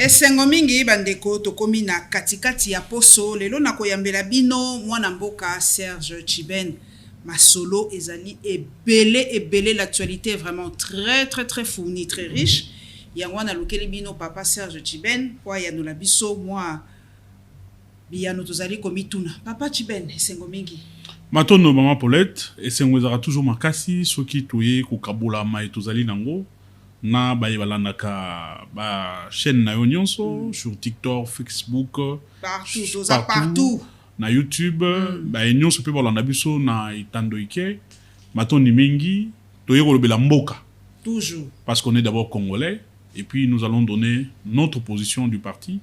Esengo mingi bandeko tokomi na katikati ya poso lelo na koyambela bino mwana mboka Serge Tchiben masolo ezali ebele l'actualité est vraiment très fournie, très riche. Yangwana lokeli bino papa Serge Tchiben kwa ya no la biso moi biyano tozali komituna papa Tchiben esengo mingi matono mama Paulette esengo ezara toujours makasi soki toye ko kabula mai tozali nango na bayebalandaka ba chaîne na nyonso sur TikTok, Facebook, partout na YouTube, ba nyonso pe balanda biso na itando ike matoni mingi toye kolobela mboka toujours parce qu'on est d'abord congolais et puis nous allons donner notre position du parti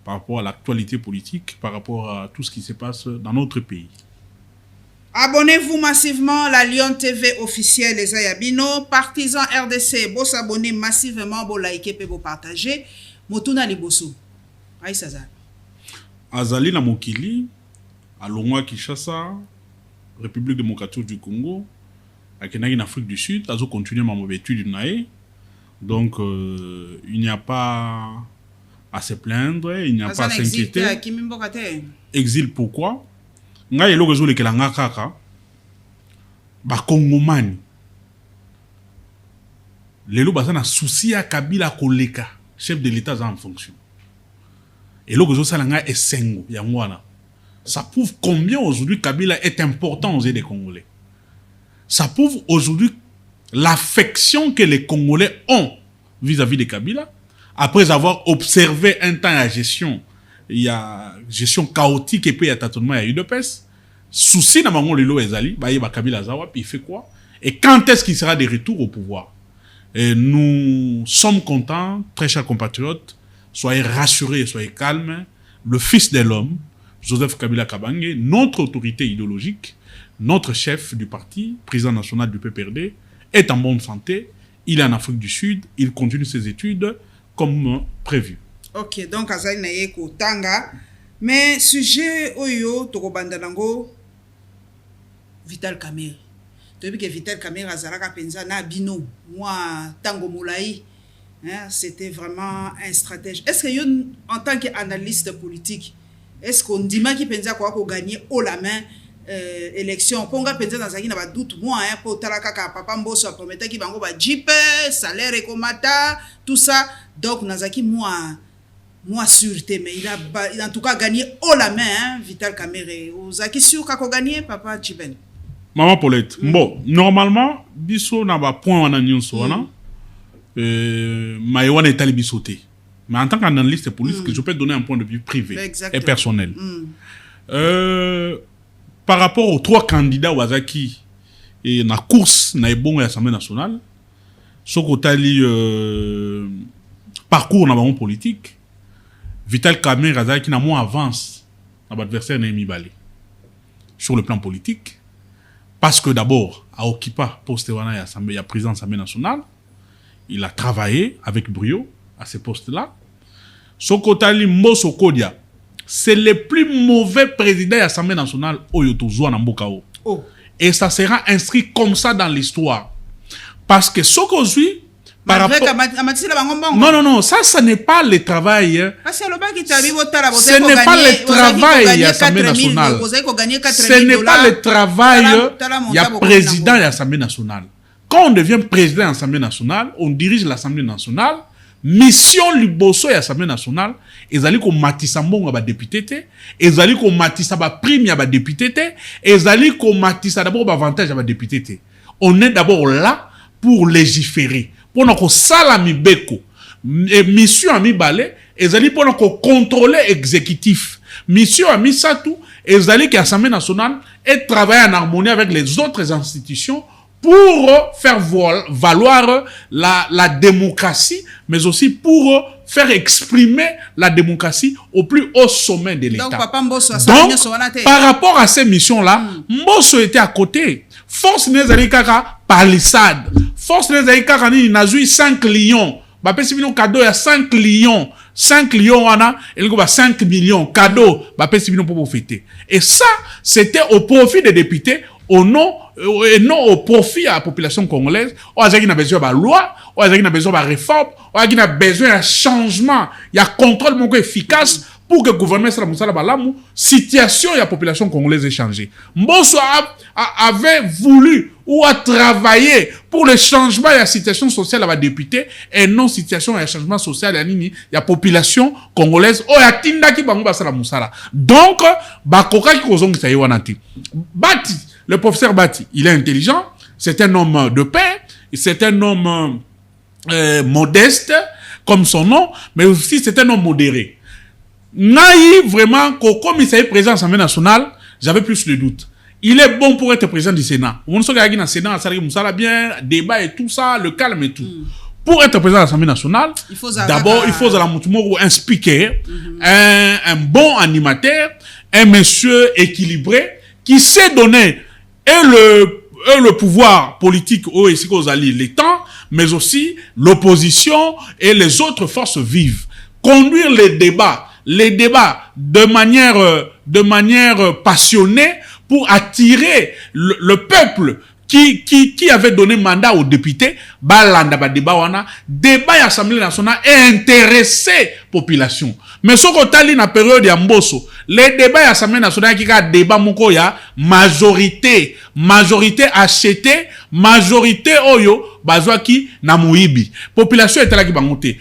par rapport à l'actualité politique, par rapport à tout ce qui se passe dans notre pays. Abonnez-vous massivement à la Lyon TV officielle les Ayabino, partisans RDC, vous s'abonnez massivement, vous likez et vous partagez. Motuna liboso. Aïssa Zan. Azali na Mokili, à Longwa Kinshasa, République démocratique du Congo, à Kenagi en Afrique du Sud, azo continuer ma mauvaise étude nae. Donc il n'y a pas à se plaindre, il n'y a pas à s'inquiéter. Exil pourquoi? Nga yelo rezo lekela nga kaka ba kongomani lelo bazana souci ya Kabila koleka chef de l'état en fonction et lo rezo salanga esengo ya ngwana ça prouve combien aujourd'hui Kabila est important aux yeux des Congolais. Ça prouve aujourd'hui l'affection que les Congolais ont vis-à-vis de Kabila après avoir observé un temps la gestion. Il y a gestion chaotique et puis il y a tâtonnement, il y a UDPS. Souci na mango lelo ezali, ba yeba Kabila zawa, puis il fait quoi? Et quand est-ce qu'il sera de retour au pouvoir? Et nous sommes contents, très chers compatriotes, soyez rassurés, soyez calmes. Le fils de l'homme, Joseph Kabila Kabange, notre autorité idéologique, notre chef du parti, président national du PPRD, est en bonne santé. Il est en Afrique du Sud, il continue ses études comme prévu. Ok, donc azali na yeko tanga, mais sujet oyo toko bandanango Vital Kamerhe. Tu vois que Vital Kamerhe azalaka penza na bino, moi tango moulaï, hein, c'était vraiment un stratège. Est-ce que yon, en tant qu'analyste politique, est-ce qu'on dit qui penza quoi qu'on gagner haut la main élection? Ponga penza dans zaki na ba doute moi hein pour talaka ka papa mboso promettait ki bango ba jeep, salaire et komata, tout ça. Donc nazaki moi sûreté, mais il a en tout cas gagné haut la main, hein, Vital Kamerhe. Vous avez sûr qu'il a gagné, papa Tchiben? Maman Paulette, bon, normalement, biso na ba point wana nyonso wana, maïwana est allé bisoté. Mais en tant qu'analyste politique, je peux donner un point de vue privé et personnel. Par rapport aux trois candidats Wazaki et na course na ebongo ya Assemblée nationale, soko tali parcours na ba politique, Vital Kamerhe qui n'a moins avance à l'adversaire Némi Balé sur le plan politique parce que d'abord à Okipa poste wana ya Assemblée ya président de l'Assemblée nationale, il a travaillé avec brio à ce poste-là. Sokotali Mboso Kodia, c'est le plus mauvais président de l'Assemblée nationale Oyotozoa na Mbokao. Et ça sera inscrit comme ça dans l'histoire parce que Sokozui par rapport... Non, ça n'est pas le travail. Ce n'est pas le travail de l'Assemblée nationale. Ce n'est pas le travail du président de l'Assemblée nationale. Quand on devient président de l'Assemblée nationale, on dirige l'Assemblée nationale, mission liboso de l'Assemblée nationale, ils allaient comme matissa mbongo ba député, ils allaient comme matissa ba prime ya ba député, ils allaient comme matissa d'abord ba avantage ya ba député. On est d'abord là pour légiférer. Pour nous salami beko mission ami balé ezali pour nous contrôler exécutif mission ami satou ezali que l'Assemblée nationale et travailler en harmonie avec les autres institutions pour faire valoir la démocratie mais aussi pour faire exprimer la démocratie au plus haut sommet de l'État. Donc par rapport à ces missions là Mboso était à côté. Force nezali kaka palissade. Force nezali kaka ni nazui 5 lions. Ba pesi bino cadeau ya 5 lions. 5 lions wana, il y a 5 millions cadeau ba pesi bino pour fêter. Et ça, c'était au profit des députés au nom et non au profit à la population congolaise. On a besoin de loi, on a besoin de réforme, on a besoin de changement, il y a contrôle efficace pour que le gouvernement soit la situation de la population congolaise ait changé. Mbosso avait voulu ou a travaillé pour le changement de la situation sociale à la députée et non situation de changement social de la population congolaise. Donc, Bati, le professeur Bati, il est intelligent, c'est un homme de paix, c'est un homme modeste, comme son nom, mais aussi c'est un homme modéré. Naï, vraiment, comme il s'est président à l'Assemblée nationale, j'avais plus de doutes. Il est bon pour être président du Sénat. On sait qu'il y a un Sénat, ça va bien, débat et tout ça, le calme et tout. Pour être président de l'Assemblée nationale, d'abord, il faut un speaker, un bon animateur, un monsieur équilibré, qui sait donner le pouvoir politique aux alliés, les temps, mais aussi l'opposition et les autres forces vives. Conduire les débats de manière passionnée pour attirer le peuple qui avait donné mandat aux députés, débat à l'Assemblée nationale et intéresser population. Mais ce qu'on a dans la période de Mbosso, les débats à l'Assemblée nationale qui a débat moko ya majorité acheté, majorité oyo bazwa ki na muibi. Population est là qui bangoté.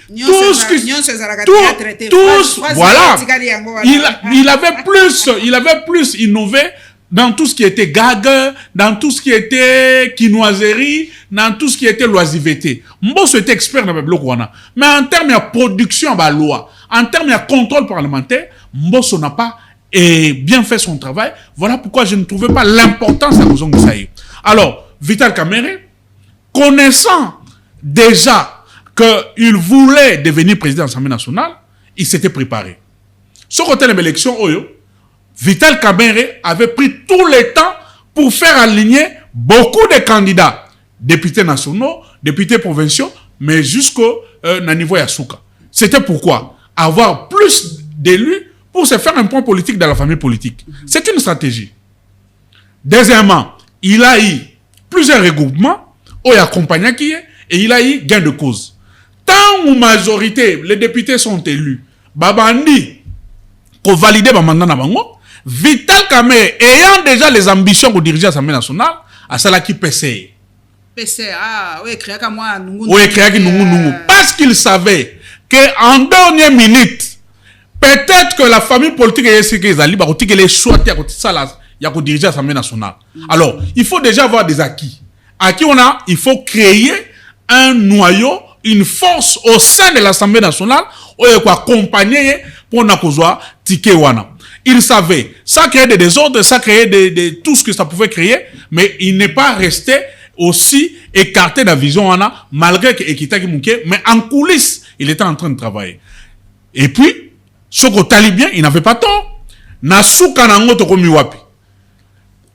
Tous voilà. Il avait plus innové dans tout ce qui était gag, dans tout ce qui était quinoiserie, dans tout ce qui était loisiveté. Mbosso était expert dans le bloc. Mais en termes de production de loi, en termes de contrôle parlementaire, Mbosso n'a pas bien fait son travail. Voilà pourquoi je ne trouvais pas l'importance de Mozongo Saï. Alors, Vital Kamerhe, connaissant déjà qu'il voulait devenir président de l'Assemblée nationale, il s'était préparé. Sur côté de l'élection, Vital Kamerhe avait pris tout le temps pour faire aligner beaucoup de candidats, députés nationaux, députés provinciaux, mais jusqu'au niveau Yasuka. C'était pourquoi avoir plus d'élus pour se faire un point politique dans la famille politique. C'est une stratégie. Deuxièmement, il a eu plusieurs regroupements, et il a eu gain de cause. Tant ou majorité, les députés sont élus, Babandi, qu'on valide le mandat na bango, Vital Kamerhe, ayant déjà les ambitions pour diriger l'Assemblée nationale, à cela qui PCA. PCA, oui, créé comme moi, parce qu'il savait qu'en dernière minute, peut-être que la famille politique est ce qu'ils allaient, qu'elle est choisie à diriger l'Assemblée nationale. Alors, il faut déjà avoir des acquis. Acquis on a, il faut créer un noyau, une force au sein de l'Assemblée nationale, pour accompagner pour n'akozwa tikewana. Il savait, ça créait des désordres, ça créait tout ce que ça pouvait créer, mais il n'est pas resté aussi écarté de la vision, malgré qu'il était mais en coulisses, il était en train de travailler. Et puis, ce que talibien, il n'avait pas tort. Nasuka nango to komi wapi.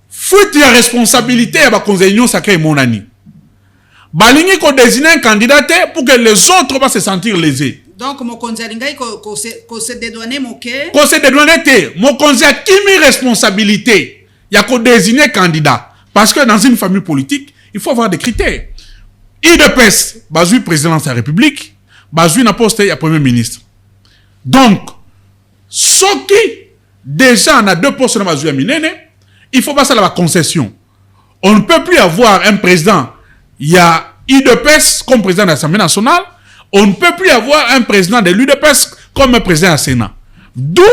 Faut y a responsabilité à la conseil sacré mon ami. Balingi ko désigner un candidat pour que les autres vont se sentir lésés. Donc, mon conseil se dédouaner mon quai. Qu'on se dédouaner te, mon conseil qui met responsabilité. Il y a qu'on désigner un candidat. Parce que dans une famille politique, il faut avoir des critères. IDPS, Bazoui président de la République, Bazoui n'a poste, il y a premier ministre. Donc, ce qui, déjà, on a deux postes dans Bazoui à Minene, il faut passer à la concession. On ne peut plus avoir un président, il y a IDPS comme président de l'Assemblée nationale, on ne peut plus avoir un président de l'UDPS comme un président du Sénat. D'où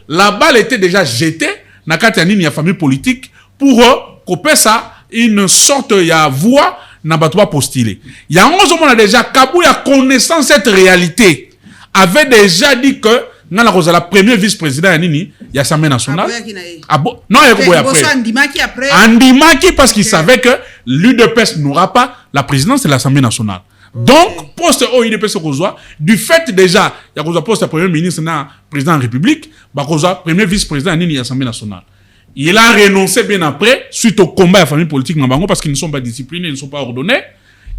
la balle était déjà jetée dans la famille politique pour couper ça une sorte de voix n'a pas postulé. Il y a un déjà Kabou a connaissance de cette réalité avait déjà dit que dans la première vice-président il y a l'Assemblée nationale. Non, il y a après. Andimaki parce qu'il savait que l'UDPS n'aura pas la présidence de l'Assemblée nationale. Donc, poste au IDPS du fait déjà, il y a un poste de premier ministre, président de la République, il y a un premier vice-président de l'Assemblée nationale. Il a renoncé bien après, suite au combat de la famille politique, parce qu'ils ne sont pas disciplinés, ils ne sont pas ordonnés.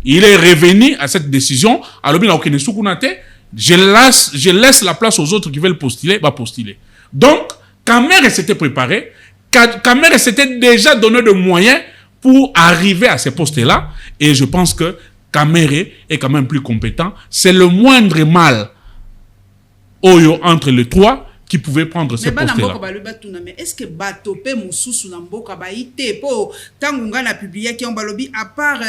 Il est revenu à cette décision. Alors, je laisse la place aux autres qui veulent postuler, postuler. Donc, Kamerhe s'était préparé, Kamerhe s'était déjà donné de moyens pour arriver à ces postes-là. Et je pense que Kamere est quand même plus compétent. C'est le moindre mal entre les trois qui pouvait prendre ces postes-là. Mais est-ce que Batopé Moussous Namboka Baïté, pour Tangunga a publié qui ont balobi, à part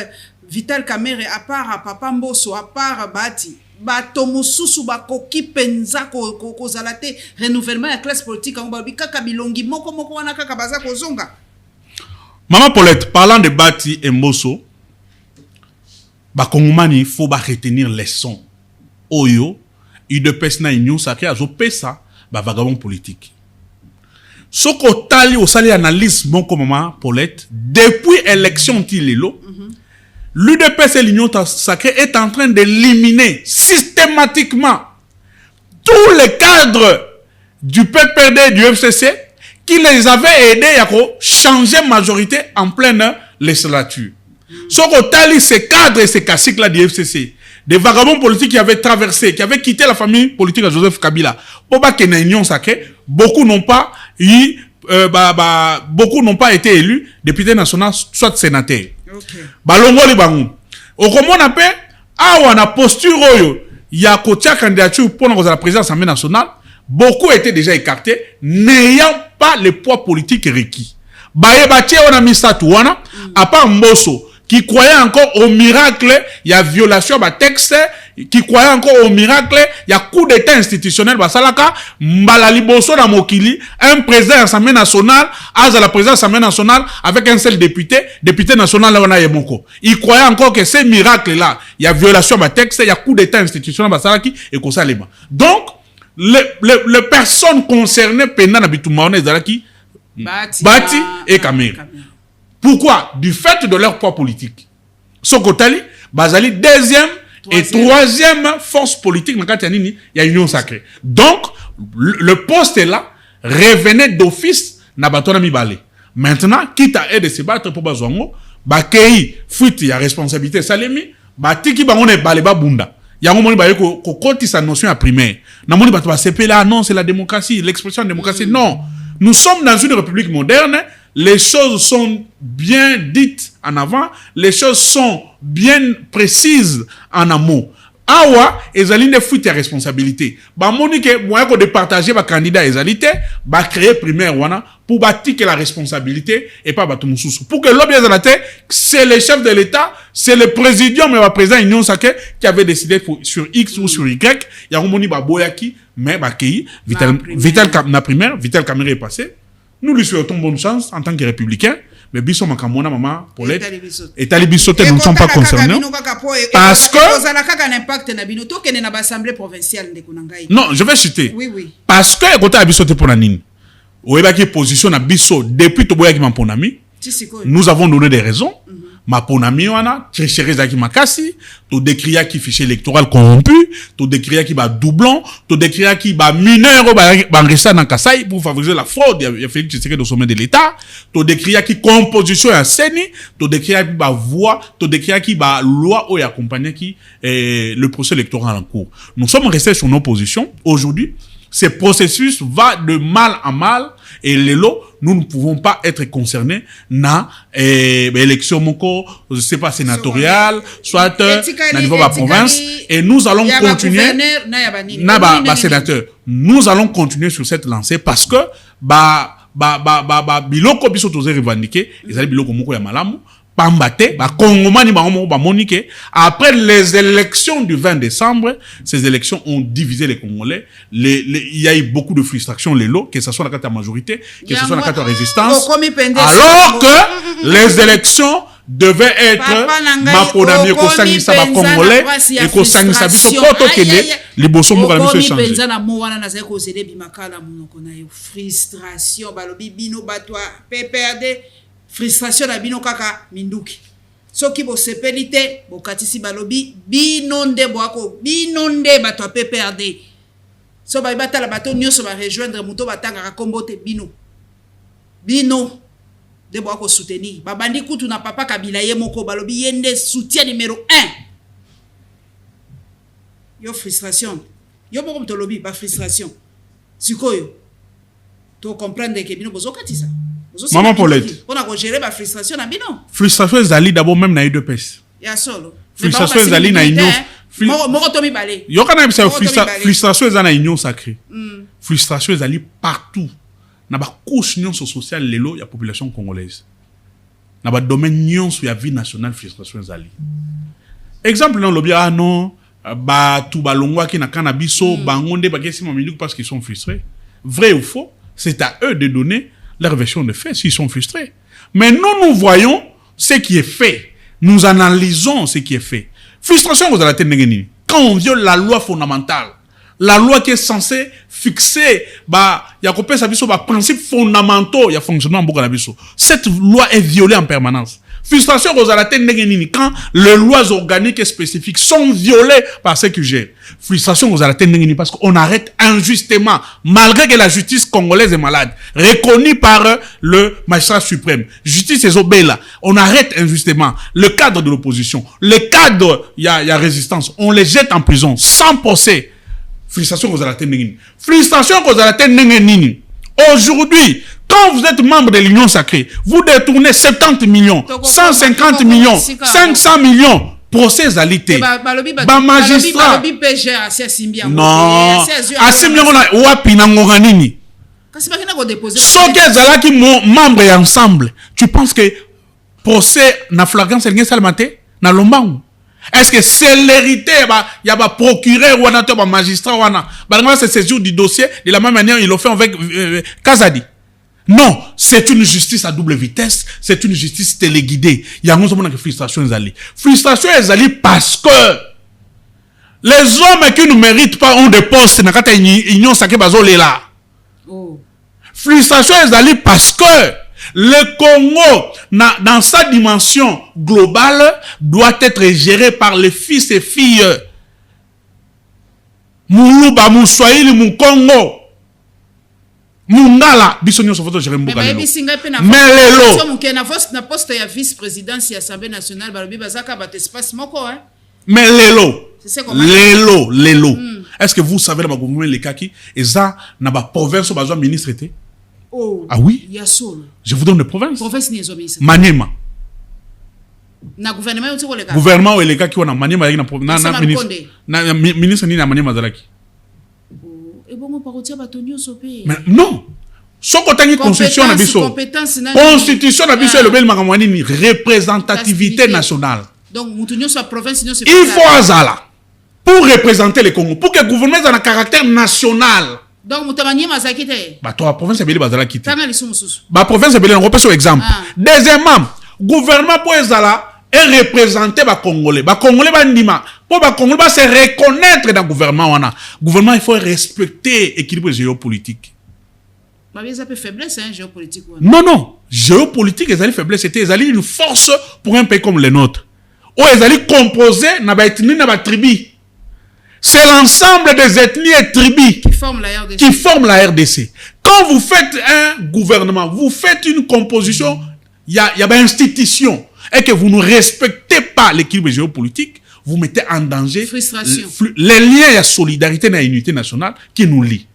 Vital Kamere, à part Papa Mbosso, à part Bati, Bato Moussous Bakoki Penza Kozalate, renouvellement de la classe politique, on balobi Kaka Bilongi, Moko Moko Wana Kaka Baza Kozonga. Maman Paulette, parlant de Bati et Mbosso, Bakongomani, il faut retenir les sons. Oyo, il de pesna union sacrée à Zopesa. Vagabond politique. Ce qu'on tali au salaire analyse mon comment Paulette depuis élection Tilelo, l'UDPS et l'Union sacrée est en train d'éliminer systématiquement tous les cadres du PPD et du FCC qui les avaient aidés à changer majorité en pleine législature. Ce qu'on tali ces cadres et ces caciques là du FCC. Des vagabonds politiques qui avaient traversé, qui avaient quitté la famille politique de Joseph Kabila. Pour pas qu'il y ait une union sacrée, beaucoup n'ont pas été élus députés nationaux, soit sénateurs. Balongo li bangu. Au comment on appelle, on a posture il y a côté candidature pour la présidence de l'Assemblée nationale, beaucoup étaient déjà écartés, n'ayant pas le poids politique requis. Baye Batie, on a mis ça tout, à part Mbosso, qui croyait encore au miracle, il y a violation de texte, qui croyait encore au miracle, il y a coup d'état institutionnel, basalaka, Mbalali Bosso na Mokili, un président de l'Assemblée nationale, à la présidence de l'Assemblée nationale, avec un seul député national, là, on a Yemoko. Il croyait encore que ces miracles-là, il y a violation de texte, il y a coup d'état institutionnel, basalaki, et comme ça, les mains. Donc, les personnes concernées, pendant l'habitement, Bati et Kamere. Pourquoi? Du fait de leur poids politique. Sokotali, Bazali, deuxième et troisième force politique, il y a union sacrée. Donc, le poste est là, revenait d'office, Nabatona Mibale. Maintenant, quitte à aider se battre pour Bazouango, Bakei, fuite, il y a responsabilité, Salemi, Batiki, on est baleba bunda. Il y a un moment où il sa notion à primaire. Namoni Batba CP là, non, c'est la démocratie, l'expression de démocratie. Non. Nous sommes dans une république moderne. Les choses sont bien dites en avant, les choses sont bien précises en amont. Awa, ezali ne fuite responsabilité. Ba monique, moi, de partager ma candidat ezalité, ba créer primaire wana, pour bâtir la responsabilité et pas batou moussous. Pour que l'objet c'est le chef de l'État, c'est le président, mais le président Union Sacré, qui avait décidé sur X ou sur Y, il y a un moni ba boyaki, mais ba kei, Vital Kamere est passé. Nous lui souhaitons bonne chance en tant que républicains, mais Bisso Makamona, maman, Paulette, et Talibisote, nous ne sommes pas concernés. Parce que. Non, je vais chuter. Oui. Parce que, quand Talibisote pour la nine, ou qui position à Bisso depuis Toboya qui m'a ponami, nous avons donné des raisons. Ma ponami wana, tricherie zaki makasi, to décria qui fichier électoral corrompu, to décria qui ba doublon, to décria qui ba mineur ba enrichissant dans Kassai pour favoriser la fraude, il y a Félix Tshisekedi au sommet de l'État, to décria qui composition à Seni, to décria qui ba voix, to décria qui ba loi ou accompagner qui le procès électoral en cours. Nous sommes restés sur nos positions. Aujourd'hui, ce processus va de mal en mal et nous ne pouvons pas être concernés dans l'élection moko, je sais pas sénatoriale, soit au niveau de la province, et nous allons continuer sénateur. Nous allons continuer sur cette lancée parce que biloko biso toze revendiquer, ezali biloko moko ya malamu. Pambate, après les élections du 20 décembre, ces élections ont divisé les Congolais. Il y a eu beaucoup de frustration, que ce soit la carte majorité, que ce soit la carte résistance. Alors que les élections devaient être Maponami, Kosangisa, Congolais, et Kosangisa, Biso, Poto, Kene, les bossons, Moukala, Biso, changé. Frustration, balobi, bino, batwa, PPRD. Frustration na bino kaka minduki. Soki bo sepelite, bo katisi balobi, binonde boako, binonde bato PPRD. So ba ibata la bato nyoso ba rejoindre muto batanga kombote bino. Bino de boako soutenir. Ba bandi kutu na papa Kabila ye moko balobi yende soutien numéro 1. Yo frustration. Yo boko mtolobi ba frustration. Sikoyo. To comprendre que bino bozo katisa. Maman Paulette. On a géré la frustration na bino. Frustration ezali d'abord même na UDPS. Ya solo. Frustration ezali na union. Moko tomi balé. Yo kana bisa frustration ezali na union sacrée. Frustration ezali partout. Na ba couche union sociale lelo ya population congolaise. Na ba domaine union sur la vie nationale frustration ezali. Exemple dans lobby ah non ba tout balongwa qui na cannabis bangonde ba kesi mamiluk parce qu'ils sont frustrés. Vrai ou faux, c'est à eux de donner leur version de fait s'ils sont frustrés. Mais nous voyons ce qui est fait. Nous analysons ce qui est fait. Frustration vous allez tenir quand on viole la loi fondamentale. La loi qui est censée fixer il y a coupé ça biso principes fondamentaux il y a fonctionnement beaucoup la biso. Cette loi est violée en permanence. Frustration quand les lois organiques et spécifiques sont violées par ceux qui gèrent. Frustration parce qu'on arrête injustement, malgré que la justice congolaise est malade, reconnue par le magistrat suprême. Justice est obéla. On arrête injustement le cadre de l'opposition. Le cadre, il y a résistance. On les jette en prison sans procès. Frustration Frustration aujourd'hui, quand vous êtes membre de l'Union sacrée, vous détournez 70 millions, 150 millions, 500 millions. Procès à l'été. Magistrat. Non. Membre ensemble. Tu penses que procès na flagrance na lombangu? Est-ce que célérité, il y a un procureur ou un magistrat ou un se saisir du dossier de la même manière ils l'ont fait avec Kazadi? Non, c'est une justice à double vitesse, c'est une justice téléguidée. Il y a une frustration ezali. Frustration ezali parce que les hommes qui ne méritent pas ont des postes na kata union sacrée bazole là. Frustration ezali parce que le Congo, dans sa dimension globale, doit être géré par les fils et filles. Muluba, Moussoaïli, Moukongo. Mungala, bisogno sofoto gérer Mbuga. Mais lelo. Na poste ya vice-présidence de l'Assemblée nationale, balobi bazaka bat espace moko hein. Mais lelo. Lelo. Est-ce que vous savez dans le gouvernement les kaki eza na ba province bazwa ministre était? Oh, ah oui? Je vous donne des provinces. Province ni ezo bisa. Maniema. Na gouvernement uti ko leka. Gouvernement ou leka ki wana Maniema na ministre. Na ministre ni na Maniema zalaki. Et bon parotia batonio sopé. Mais non. Soko tangi constitution na biso. Constitution na biso le bel makamwani ni représentativité nationale. Donc mutunyo soit province ni c'est. Il faut azala pour représenter le Congo, pour que le gouvernement ait un caractère national. Donc, Moutamani Mazakite. Toi, la province est belle, Bazala Kite. La province est belle, on repère sur exemple. Deuxièmement, gouvernement pour Ezala est représenté par Congolais. Par Congolais, pour les Congolais, se reconnaître dans le gouvernement. Le gouvernement, il faut respecter l'équilibre géopolitique. Il y a faiblesse, hein, géopolitique. Non. Géopolitique, il y a faiblesse. C'était une force pour un pays comme le nôtre. Où ils allaient composer dans la tribu. C'est l'ensemble des ethnies et tribus qui forment la RDC. Quand vous faites un gouvernement, vous faites une composition, il y a une institution, et que vous ne respectez pas l'équilibre géopolitique, vous mettez en danger les liens et la solidarité et la unité nationale qui nous lient.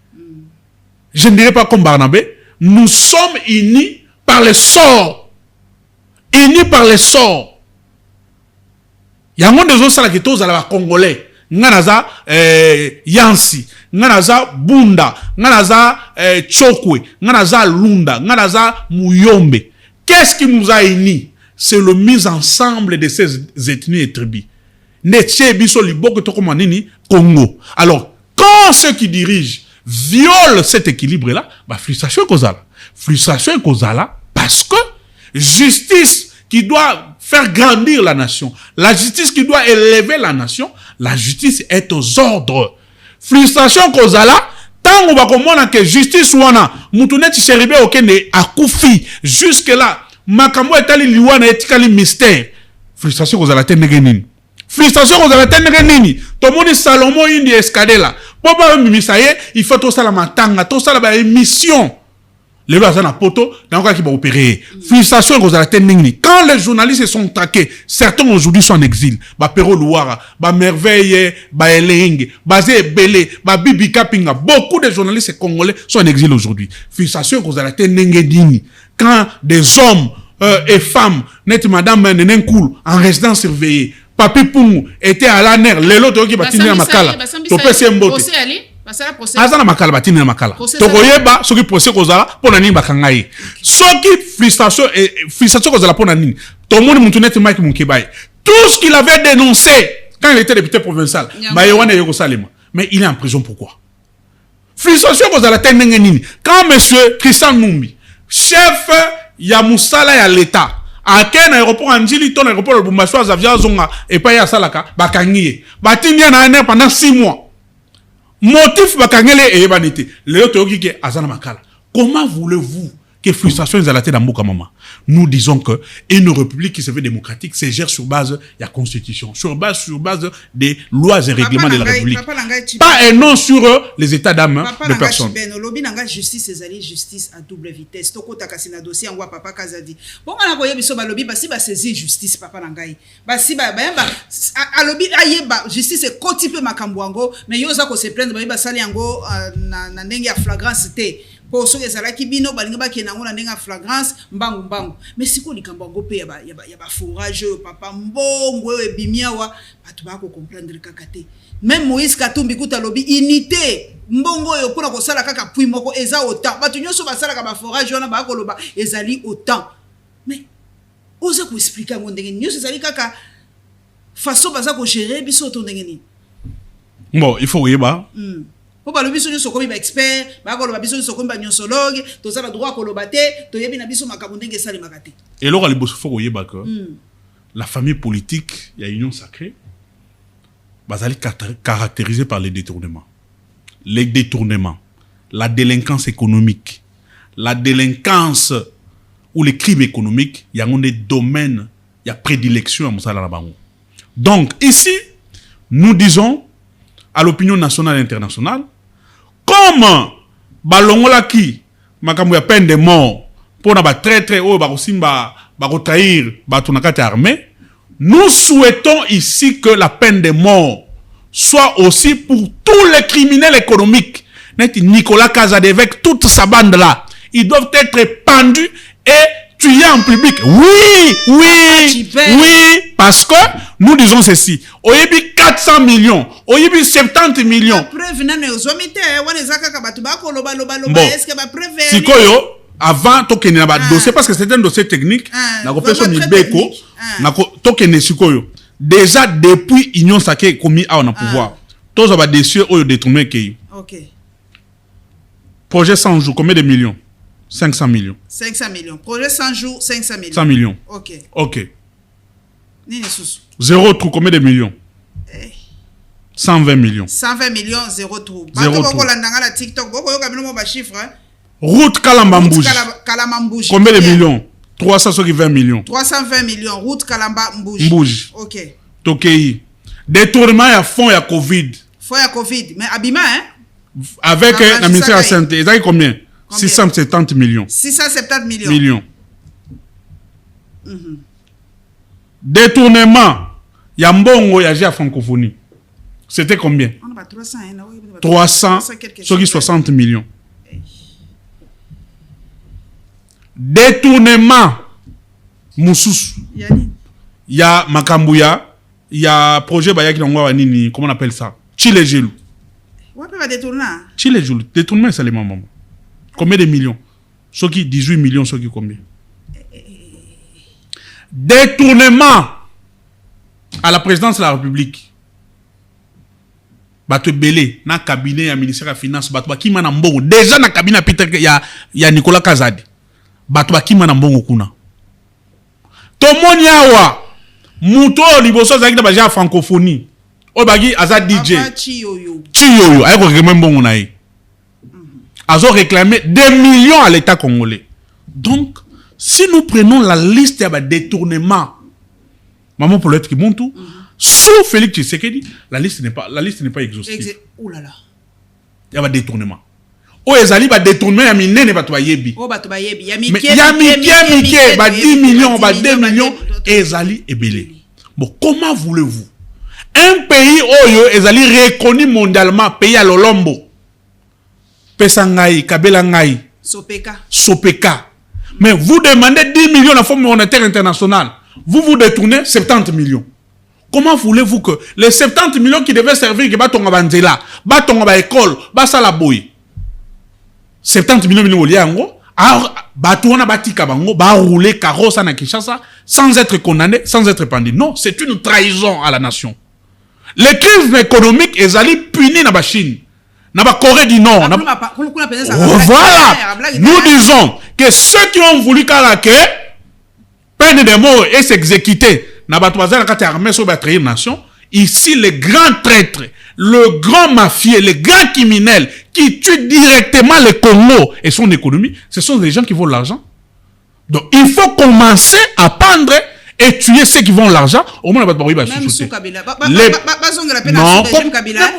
Je ne dirais pas comme Barnabé, nous sommes unis par les sorts. Unis par les sorts. Il y a un monde de gens qui sont à la Congolais. Nganaza Yansi, nganaza Bunda, nganaza Chokwe, nganaza Lunda, nganaza Muyombe. Qu'est-ce qui nous a unis? C'est le mise ensemble de ces ethnies et tribus. Netche biso liboko toko nini Congo. Alors, quand ceux qui dirigent violent cet équilibre-là, frustration causale. Frustration causale parce que justice qui doit faire grandir la nation, la justice qui doit élever la nation, la justice est aux ordres. Frustration causala, tant on va comprendre que justice wana, moutoune tchéribe okene akufi, jusque là, makambo etali liwana etikali mystère. Frustration causala tenengenini. Frustration causala tenengenini. Tomoni Salomon indi escadela. Popa mimisaye, il faut tout ça la matanga, tout ça la émission. Les lois sont à poto, dans le qui va opérer. Frustration aux Alateningni. Quand les journalistes sont traqués, certains aujourd'hui sont en exil. Pero Louara, Merveille, Eleng, Bazé Belé, Bibi Kapinga. Beaucoup de journalistes congolais sont en exil aujourd'hui. Frustration aux Alateningni. quand des hommes et femmes, net madame Nenen Koul, en résidence surveillée, Papi Poumou était à la nerf, les autres qui battent à Makala, Topé Sembote. Azana Makala batine na Makala. Tokoyeba, ce qui procès kozala, pour nani bakangaye. Ce qui frustration kozala pour nani. Tout le monde moutounette Mike Moukebaye. Tout ce qu'il avait dénoncé quand il était député provincial, Bayewane Yokosalema. Mais il est en prison pourquoi? Frustration kozala tenenge nini. Quand monsieur Christian Mumbi, chef ya Moussala ya l'État, à quel aéroport en Djili, ton aéroport de Bumbashi, Zavia Zonga, et pas ya Salaka, bakangiye. Batini na aner pendant 6 mois. Motif bakangele et ebanité. Léo Théoki qui azana makala. Comment voulez-vous que frustration est à la tête d'Amboka Mama? Nous disons que une république qui se veut démocratique se gère sur base de la constitution, sur base des lois et règlements de la république. Pas un nom sur les états d'âme de personnes. Lobby nanga justice ezali justice à double vitesse. Toko takasina dossier ngwa papa Kazadi. Bon na koye biso ba lobby basi ba saisir justice papa nangai. Basi ba a lobby ayeba justice e koti pe makambo ngo mais yoza ko se plaindre ba sali ngo na ndenge ya flagrance te. Pour ceux qui sont là qui bino balinga ba kenango na ndenge flagrance mbangu mais siko likambo ngo pe ya ba fourrage papa mbongo e bimiawa batu ba ko comprendre kakate. Même Moïse Katumbi kuta lobby unité mbongo yo pona ko sala kaka pui moko eza autant batu nyoso ba sala ka ba forage wana ba ko loba ezali autant mais oza ko expliquer ngo ndenge nyoso ezali kaka façon baza ko gérer biso to ndenge ni. Bon, il faut yeba. Pour ba lobi so nyoso ko ba expert ba ko loba biso so ko ba nyosologue to sala droit ko loba te to yebi na biso makambo ndenge sali makate. Et alors, il faut yeba que la famille politique, il y a union sacrée. Basali caractérisé par les détournements. Les détournements, la délinquance économique, la délinquance ou les crimes économiques, il y a des domaines, il y a prédilection à Moussala Labango. Donc, ici, nous disons à l'opinion nationale et internationale, comme Balongola qui, makamou ya peine de mort, pour na ba très très haut, ba simba, ba trahir, ba tonakate armée, nous souhaitons ici que la peine de mort soit aussi pour tous les criminels économiques. Nicolas Kazadi avec toute sa bande là, ils doivent être pendus et tués en public. Oui, parce que nous disons ceci. Oyebi 400 millions, oyebi 70 millions. Bon, si koyo, avant token na ba dossier parce que c'est un dossier technique na ko peso ni beko na ko token sikoyo déjà depuis union sacrée commis à on pouvoir tous ba dossier oyo détourné ke OK projet 100 jours combien de millions 500 millions projet 100 jours 500 millions 100 millions OK nini susu zéro trou combien de millions 120 millions 0 trou bato ko landanga la TikTok boko yo kabino mo ba chiffre route Kalamba Mbouji. Combien de millions? 320 millions. 320 millions. Route Kalamba Mbouji. Mbouji. OK. Tokei. Détournement à fond à Covid. Fond à Covid. Mais Abima, hein? Avec la ministère de la Santé. Ils ont combien? 670 millions. 670 millions. Millions. Détournement. Il y a Mbongo, il y a la francophonie. C'était combien? 300. 60 millions. Détournement Moussous. Il y a Makambouya, il y a projet Bayaki Nongwa Nini, comment on appelle ça? Chile Gelou. Ouais, pas détourner. Chile Gelou, détournement c'est les mamans. Combien de millions? Ceux qui 18 millions, ceux qui combien? Détournement à la présidence de la République. Bato belé na cabinet ya ministère de la finance bato ki mana mbongo déjà na cabinet Peter ya Nicolas Kazadi. Bato bakima na mbongo kuna. Tomoni awa muto liboso zaki na baja francophonie. O bagi aza DJ. Chiyoyo ayeko réclamer mbongo na ye. Azo réclamer des millions à l'État congolais. Donc si nous prenons la liste ya ba détournement maman pour l'être Kibuntu sous Félix Tshisekedi, la liste n'est pas exhaustive. Oh là là. Il y a ba détournement. O ezali ba détournement ya minene bato bayebi. O bato bayebi ya mike ba 10 millions ba 2 millions ezali ebele. Bon, comment voulez-vous un pays oyo ezali reconnu mondialement pays à Lolombo. Pesa ngai, Kabela ngai. Sopeka. Mais vous demandez 10 millions à la Fonds monétaire international. Vous détournez 70 millions. Comment voulez-vous que les 70 millions qui devaient servir, que batonga banzela, batonga ba école, basala boy, 70 millions de liango, batouana batika bango, ba rouler carrosse na Kinshasa, sans être condamné, sans être pendu. Non, c'est une trahison à la nation. Les crises économiques, ils allaient punir na Chine, na Corée du Nord. Voilà. Nous disons que ceux qui ont voulu que peine de mort et s'exécuter, na batouazana kati armée sur trahir nation. Ici, les grands traîtres, le grand mafieux, les grands criminels qui tuent directement le Congo et son économie, ce sont des gens qui volent l'argent. Donc, il faut commencer à prendre et tuer ceux qui vont l'argent. Au moins, même sous Kabila. Non,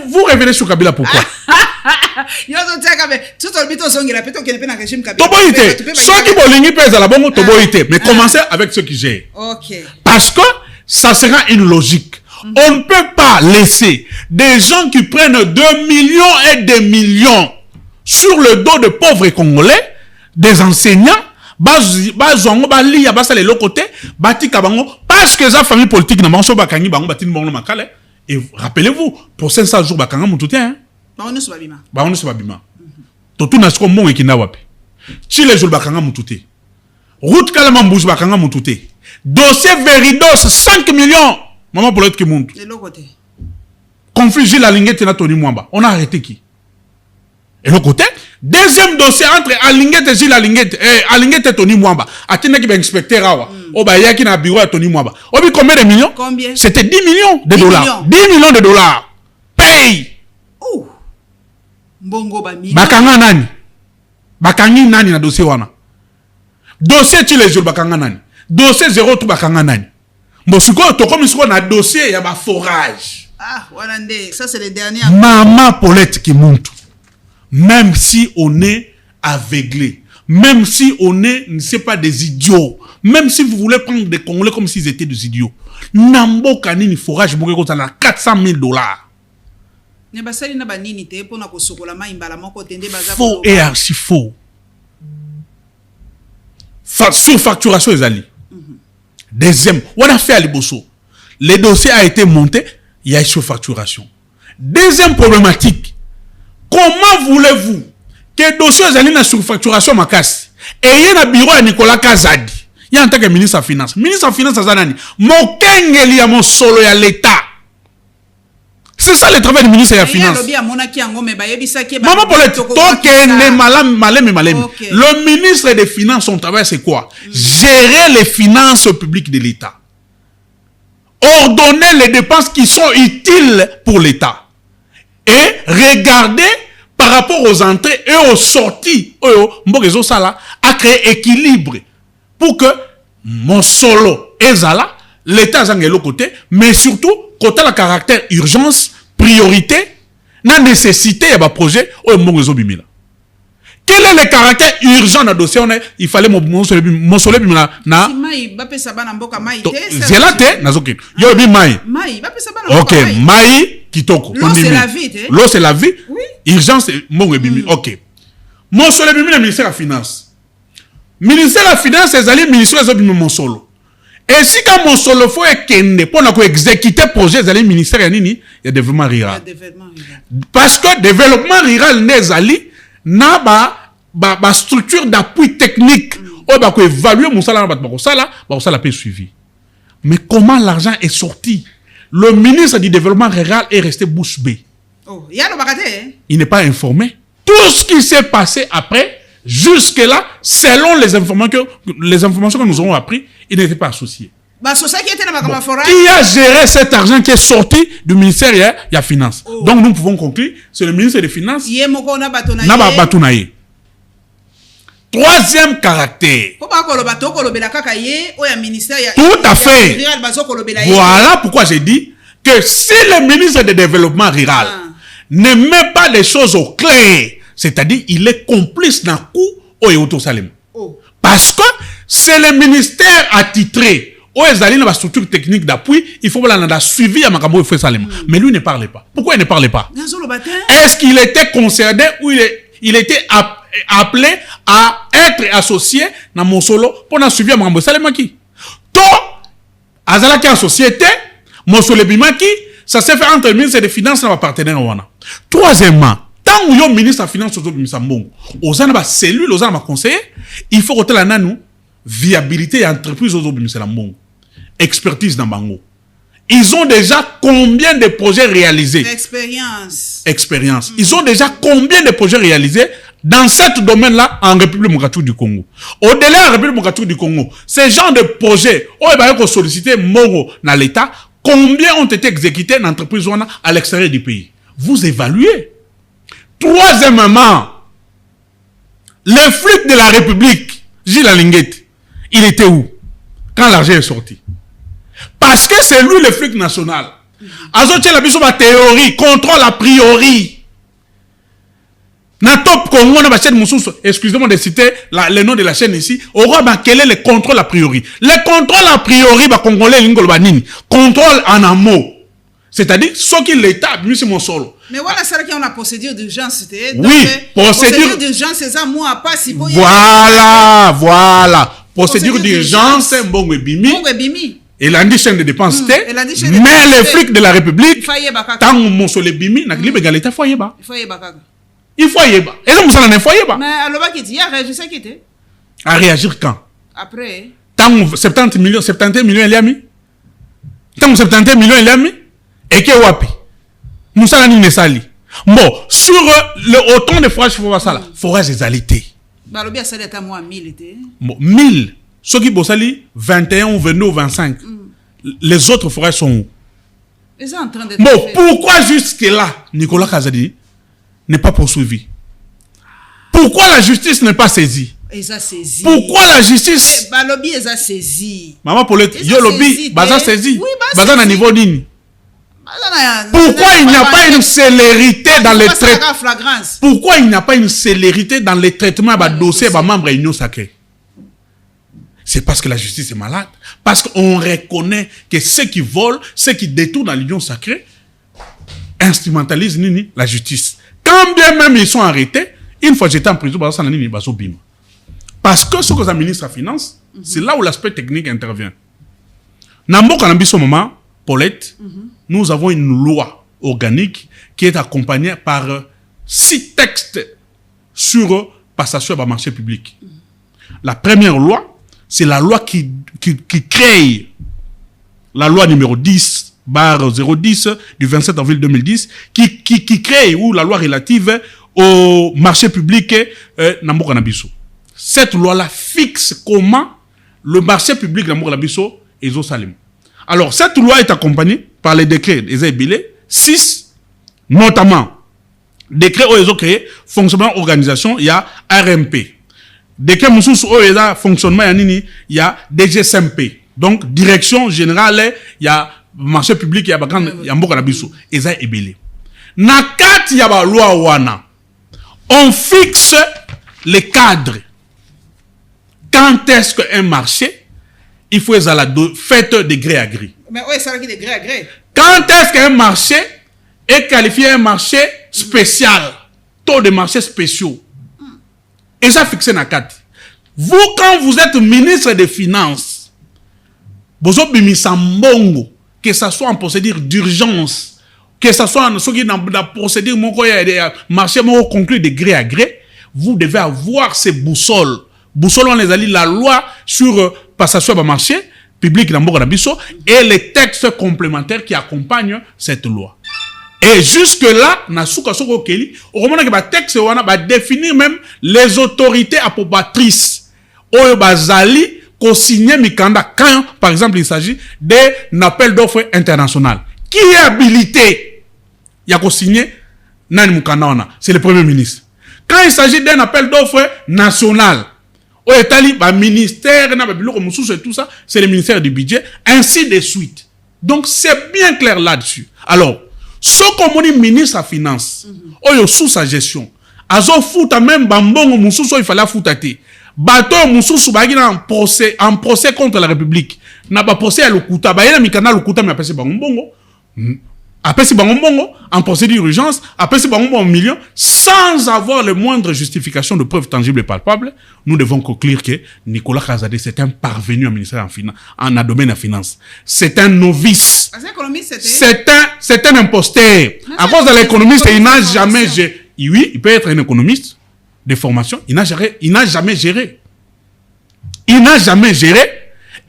vous revenez sur Kabila, pourquoi? Ceux qui bolingi pèsent à la bonne, mais commencez avec ceux qui gèrent. Parce que ça sera une logique. On ne peut pas laisser des gens qui prennent 2 millions et des millions sur le dos de pauvres Congolais, des enseignants, parce que la famille politique n'a pas et rappelez-vous, pour 500 jours, bakanga mututien. On ne se va bima. Tout n'a pas mon ekina wapi. Chile jour bakanga mutute. Route kalama mbouj bakanga mutute. Dossier Veridos 5 millions. Maman pour l'autre qui monte. De l'autre côté. Conflit Gilles Alinguet et Tony Mwamba. On a arrêté qui? Et l'autre côté, deuxième dossier entre Alinguet et Gilles Alinguet et Tony Mwamba. Atene qui va inspecter Rawa. Oba qui n'a bureau à Tony Mwamba. Obi combien de millions? Combien? C'était 10 millions de dollars. 10 millions de dollars. Paye. Ouh. Mbongo bami. Bakanga nani? Bakangi nani na dossier wana? Dossier tu les jours bakanga nani? Dossier 0 tout bakanga nani? Mosiko to comme ce qu'on a dossier il y a ba forage. Ah, Walande, ça c'est le dernier. Maman Paulette qui monte. Même si on est aveuglé, même si on est, ne sait pas, des idiots, même si vous voulez prendre des Congolais comme s'ils étaient des idiots, Nambo Kanini forage moko ko na 400 000 $. Faux et archi faux. Surfacturation les alliés. Deuxième, on a fait à Liboso. Le dossier a été monté, il y a une surfacturation. Deuxième problématique, comment voulez-vous que le dossier soit une surfacturation ma casse et il y a un bureau à Nicolas Kazadi, il y a en tant que ministre des Finances. Ministre des Finances, il y a mon solo à l'État. C'est ça le travail du ministre des Finances. Maman Paulette, le ministre des Finances, son travail c'est quoi? Gérer les finances publiques de l'État. Ordonner les dépenses qui sont utiles pour l'État. Et regarder par rapport aux entrées et aux sorties. À créer équilibre. Pour que mon solo ezala, l'État est de l'autre côté, mais surtout, côté le caractère urgence, priorité, la nécessité de projet, quel est le caractère urgent dans le dossier? Il fallait mon solo bimila na. Ok, mai kitoko. L'eau c'est la vie. L'eau c'est la vie. Oui. Urgence c'est mon bimi. Ok. Mon solo bimila ministère de la Finance. Ministère de la Finance, c'est le ministère de mon solo. Et si quand mon solo faut ekende pour exécuter projet, c'est le ministère il y a développement rural. Parce que développement rural n'est ali na ba structure d'appui technique. On va évaluer mon salaire ça peut suivi. Mais comment l'argent est sorti? Le ministre du développement rural est resté bouche bée. Oh, il n'est pas informé. Tout ce qui s'est passé après, jusque-là, selon les informations que nous avons appris, il n'était pas associé. Bon, qui a géré cet argent qui est sorti du ministère il y a Finances. Oh. Donc nous pouvons conclure, c'est le ministre des Finances. Troisième caractère. Tout à fait. Voilà pourquoi j'ai dit que si le ministre du Développement rural ne met pas les choses au clair, c'est-à-dire il est complice dans le coup au Yoto Salem. Parce que c'est le ministère attitré. Dans la structure technique d'appui, il faut la suivi à Makambo et Salem. Mais lui ne parlait pas. Pourquoi il ne parlait pas? Est-ce qu'il était concerné ou il était appelé à être associé dans mon solo pour suivre Mambo Salemaki. To azalaki en société, mon solo bimaki, ça s'est fait entre le ministre des Finances et le partenaire wana. Troisièmement, tant que le ministre des Finances au Misambongo, aux ana ba cellule, aux ana ba conseiller, il faut que la nanou viabilité et entreprise au Misambongo. Expertise dans Bango. Ils ont déjà combien de projets réalisés? Expérience. Ils ont déjà combien de projets réalisés dans ce domaine-là en République démocratique du Congo? Au-delà de la République démocratique du Congo, ces genres de projets, on va solliciter Moro dans l'État, combien ont été exécutés dans l'entreprise à l'extérieur du pays? Vous évaluez. Troisièmement, le flux de la République, Gilles Alinguet, il était où quand l'argent est sorti? Parce que c'est lui le flic national. Azotia la biso ba théorie, contrôle a priori. Na top Congo na ba chaîne Moussous, excusez-moi de citer le nom de la chaîne ici. Aura ba quel est le contrôle a priori? Le contrôle a priori ba congolais lingol banini. Contrôle en amont. C'est-à-dire ce qui l'État a mis mon solo. Mais voilà ça qui on a procédure d'urgence, c'était. Oui, procédure d'urgence c'est ça moi pas si voilà. Procédure d'urgence Mbongo Bimi. Et l'indice chaîne de dépenses, mais les flics de la République, tant mon soleil bimi, n'a pas l'État, il faut y aller. Il faut y aller. Et donc, ça n'en faut y aller. Mais alors, il y a réagi, qui était. À réagir quand? Après. Tant 70 millions, il y a mis. Tant 70 millions, il y a mis. Et qui est wapi? Moussa Nani ne sali. Bon, sur le autant de forages, il faut voir ça là. Forages des alités. Bah, le bien, ça l'État, moi, 1000 était. Bon, 1000. Ceux qui bossent 21 ou 22 ou 25. Les autres forêts sont où? Ils sont en train de. Bon, pourquoi jusque-là, Nicolas Kazadi n'est pas poursuivi? Pourquoi la justice n'est pas saisie? Ils ont saisi. Pourquoi la justice? Bah, lobby, ils ont saisi. Maman Paulette, yo lobby, baza saisi. Oui, baza na niveau d'ini. Pourquoi il n'y a pas une célérité dans les traitements? Pourquoi il n'y a pas une célérité dans les traitements de dossiers de membres de l'Union sacrée? C'est parce que la justice est malade. Parce qu'on reconnaît que ceux qui volent, ceux qui détournent dans l'union sacrée, instrumentalisent la justice. Quand bien même ils sont arrêtés, une fois j'étais en prison, parce que ce que le ministre des Finances, c'est là où l'aspect technique intervient. Nambo Kanambiso Maman, Paulette, nous avons une loi organique qui est accompagnée par 6 textes sur passation à marché public. La première loi, c'est la loi qui crée la loi numéro 10/010 du 27 avril 2010 qui crée ou la loi relative au marché public Nambo Kanabiso. Cette loi-là fixe comment le marché public Nambo Kanabiso est au Salem. Alors, cette loi est accompagnée par les décrets des EBILE 6, notamment décret où ils ont créé fonctionnement organisation, il y a RMP. Dès que nous sommes fonctionnement, il y a DGSMP. Donc, direction générale, il y a marché public, il y a Mboka Nabiso. Et ça est ébélé. Nakat, il y a la loi Wana. On fixe les cadres. Quand est-ce qu'un marché, il faut faire de gré à gré. Mais oui, ça veut dire de gré à gré. Quand est-ce qu'un marché est qualifié un marché spécial? Taux de marché spéciaux. Et ça fixé dans 4. Vous, quand vous êtes ministre des Finances, vous avez que ce soit en procédure d'urgence, que ce soit dans la procédure marché conclu de gré à gré, vous devez avoir ces boussoles. Boussoles, on les a dit la loi sur passation à marché public dans Nabiso et les textes complémentaires qui accompagnent cette loi. Et jusque-là, au moment où le texte va définir même les autorités approbatrices. Oyo bazali ko signer mikanda quand, par exemple, il s'agit d'un appel d'offres international. Qui est habilité? Il y a ko signer Nani Mukanda, c'est le Premier ministre. Quand il s'agit d'un appel d'offres national, au Etali, ministère, et tout ça, c'est le ministère du budget, ainsi de suite. Donc, c'est bien clair là-dessus. Alors, ce qu'on dit ministre à finance, sous sa gestion, azo fouta même bambongo mususu il fallait foutater. Bato mususu bagi en procès contre la République. Na ba procès à Lokuta, ba yena mikana Lokuta mais passé bambongo. Après, c'est bon, en procédure d'urgence, après, c'est bon, en million, sans avoir le moindre justification de preuves tangibles et palpables, nous devons conclure que Nicolas Kazadé, c'est un parvenu au ministère en domaine de finance. C'est un novice. C'est un imposteur. À cause de l'économiste, il n'a jamais géré. Oui, il peut être un économiste de formation, il n'a jamais géré. Il n'a jamais géré.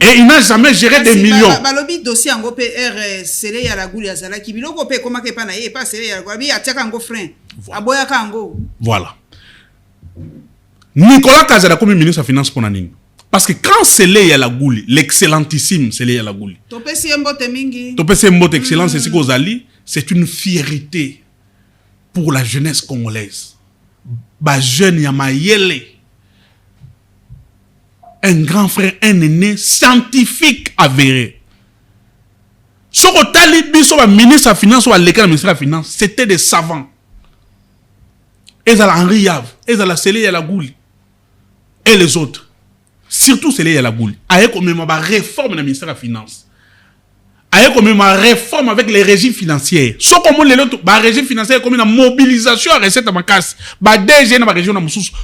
Et il n'a jamais géré des millions. Balobi dossier en PR sele ya la gouli ya zala ki biloko pe koma ke pa na ye pas sele ya gouli ya tiaka ngo frein. Aboya ka ngo. Voilà. Nicolas Kazada comme ministre de finance pour nani. Parce que quand sele ya la gouli, l'excellentissime sele ya la gouli. Topesi mbote mingi. Topesi mbote excellence c'est kozali, c'est une fierté pour la jeunesse congolaise. Ba jeune ya mayele. Un grand frère, un aîné scientifique avéré. Ce que Talibi, soit ministre de la Finance, soit l'école ministre de la Finance, c'était des savants. Et ça, Henri Yav, et ça, la Sélé et la Gouli. Et les autres. Surtout Sélé et la Gouli. Avec comme une réforme du ministère de la Finance. Avec comme une réforme avec les régimes financiers. Ce comme les autres, les régimes financiers, comme une mobilisation à recette à ma casse. DG dans la région,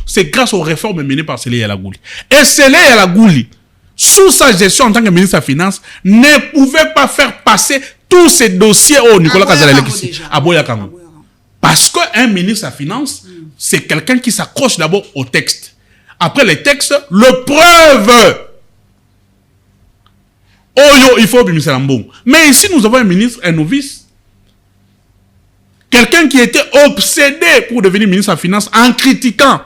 c'est grâce aux réformes menées par Sélé et la Gouli. Et Sélé et la Gouli, sous sa gestion en tant que ministre de la Finance, ne pouvait pas faire passer tous ces dossiers au Nicolas Kazala à Boyakango. Parce qu'un ministre de la Finance, c'est quelqu'un qui s'accroche d'abord au texte. Après les textes, le preuve. Oh yo, il faut ministre Lambon. Mais ici, nous avons un ministre, un novice. Quelqu'un qui était obsédé pour devenir ministre de la Finance en critiquant.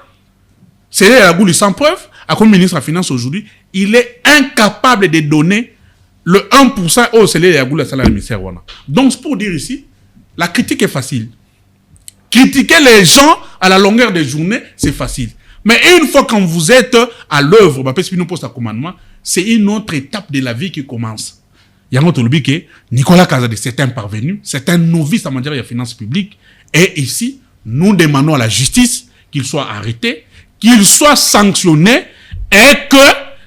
C'est la Gouli sans preuve. Comme ministre de la Finance aujourd'hui, il est incapable de donner le 1% au salaire de la Gouli à salaire ministère. Donc, pour dire ici, la critique est facile. Critiquer les gens à la longueur des journées, c'est facile. Mais une fois quand vous êtes à l'œuvre, parce que nous poste à commandement, c'est une autre étape de la vie qui commence. Il y a un autre lobby que Nicolas Kazadé, c'est un parvenu, c'est un novice en matière de finances publiques. Et ici, nous demandons à la justice qu'il soit arrêté, qu'il soit sanctionné et que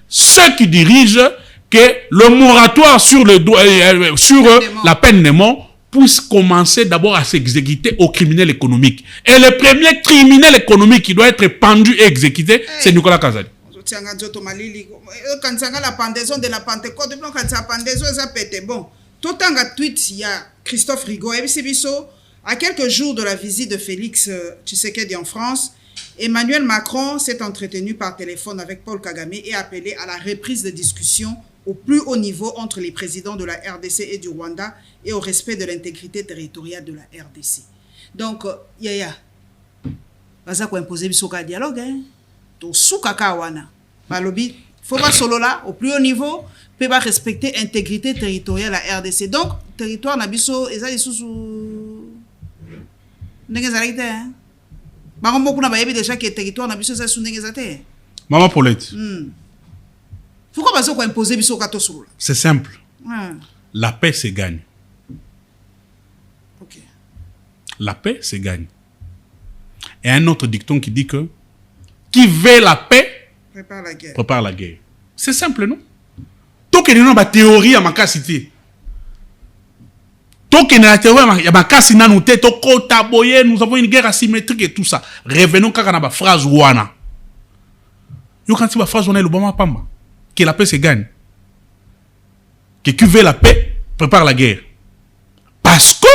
ceux qui dirigent, que le moratoire sur la peine de mort puisse commencer d'abord à s'exécuter aux criminels économiques. Et le premier criminel économique qui doit être pendu et exécuté, c'est Nicolas Kazadé. Quand la pendaison de la Pentecôte, quand la pendaison est pété. Bon, tout un tweet, il y a Christophe Rigaud, à quelques jours de la visite de Félix Tshisekedi en France, Emmanuel Macron s'est entretenu par téléphone avec Paul Kagame et appelé à la reprise de discussions au plus haut niveau entre les présidents de la RDC et du Rwanda et au respect de l'intégrité territoriale de la RDC. Donc, Yaya, baza ko imposer bisoka dialogue, hein? To soukaka wana. Balobi, faut pas solo là, au plus haut niveau, peut pas respecter l'intégrité territoriale de la RDC. Donc, territoire nabiso, ezali sous ndengezalite, hein? Bango beaucoup na bayebi déjà que territoire nabiso ezali sous ndengezate. Maman Paulette. Pourquoi bazo ko imposer bisoka to solo? C'est simple. La paix se gagne. OK. La paix se gagne. Et un autre dicton qui dit que qui veut la paix prépare la guerre. Prépare la guerre. C'est simple, non? Tout que nous avons une théorie à ma cité. Tout que nous avons une théorie à ma cité, nous avons une guerre asymétrique et tout ça. Revenons quand on a une phrase ouana. Yo quand tu as phrase ouana, l'Obama pamba. Que la paix se gagne. Que qui veut la paix prépare la guerre. Parce que